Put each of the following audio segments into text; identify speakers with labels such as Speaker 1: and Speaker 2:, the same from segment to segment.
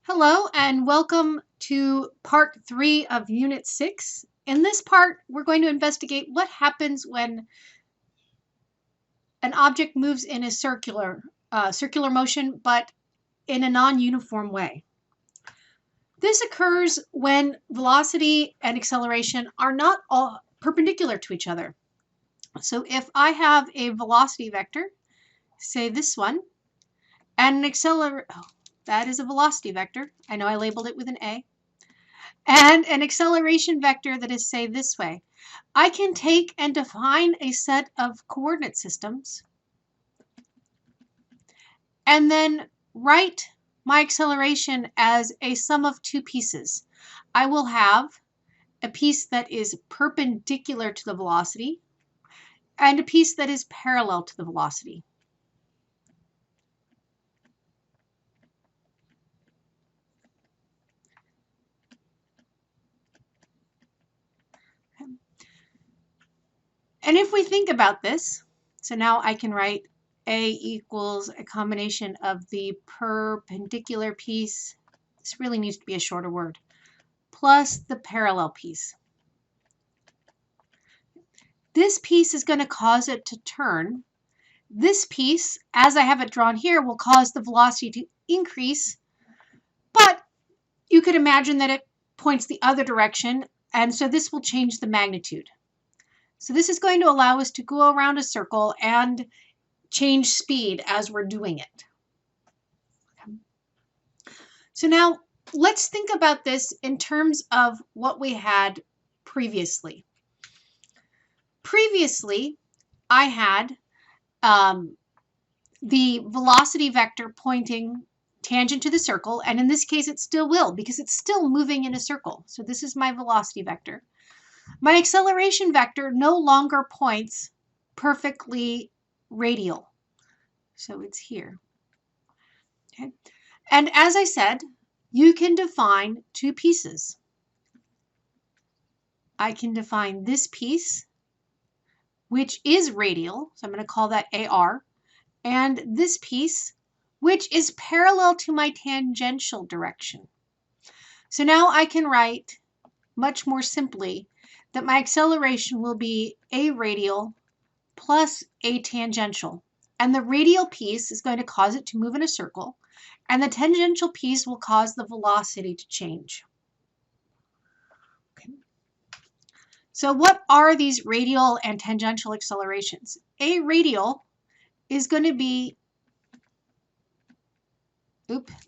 Speaker 1: Hello and welcome to part 3 of Unit 6. In this part, we're going to investigate what happens when an object moves in a circular motion, but in a non-uniform way. This occurs when velocity and acceleration are not all perpendicular to each other. So if I have a velocity vector, say this one, and that is a velocity vector. I know I labeled it with an A. And an acceleration vector that is, say, this way. I can take and define a set of coordinate systems and then write my acceleration as a sum of two pieces. I will have a piece that is perpendicular to the velocity and a piece that is parallel to the velocity. And if we think about this, so now I can write A equals a combination of the perpendicular piece, this really needs to be a shorter word, plus the parallel piece. This piece is going to cause it to turn. This piece, as I have it drawn here, will cause the velocity to increase, but you could imagine that it points the other direction, and so this will change the magnitude. So this is going to allow us to go around a circle and change speed as we're doing it. So now let's think about this in terms of what we had previously. Previously, I had the velocity vector pointing tangent to the circle, and in this case it still will because it's still moving in a circle. So this is my velocity vector. My acceleration vector no longer points perfectly radial. So it's here. Okay. And as I said, you can define two pieces. I can define this piece, which is radial, so I'm going to call that AR, and this piece, which is parallel to my tangential direction. So now I can write much more simply that my acceleration will be A radial plus A tangential. And the radial piece is going to cause it to move in a circle, and the tangential piece will cause the velocity to change. Okay. So what are these radial and tangential accelerations? A radial is going to be,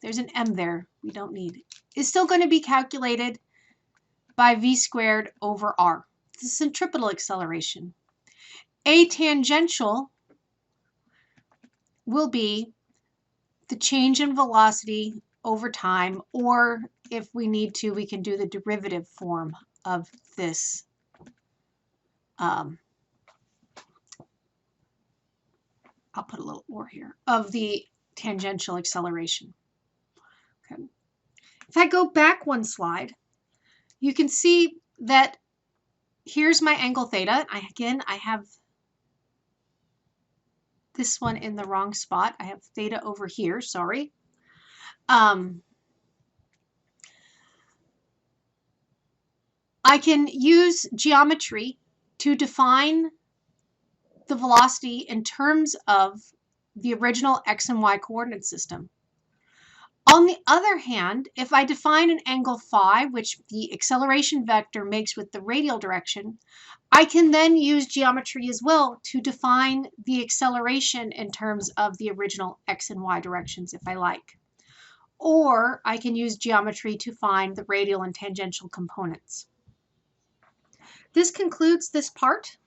Speaker 1: there's an M there we don't need, is still going to be calculated by v squared over r. This is centripetal acceleration. A tangential will be the change in velocity over time, or if we need to, we can do the derivative form of this. I'll put a little or here, of the tangential acceleration. Okay. If I go back one slide, you can see that here's my angle theta. I have this one in the wrong spot. I have theta over here, sorry. I can use geometry to define the velocity in terms of the original x and y coordinate system. On the other hand, if I define an angle phi, which the acceleration vector makes with the radial direction, I can then use geometry as well to define the acceleration in terms of the original x and y directions if I like. Or I can use geometry to find the radial and tangential components. This concludes this part.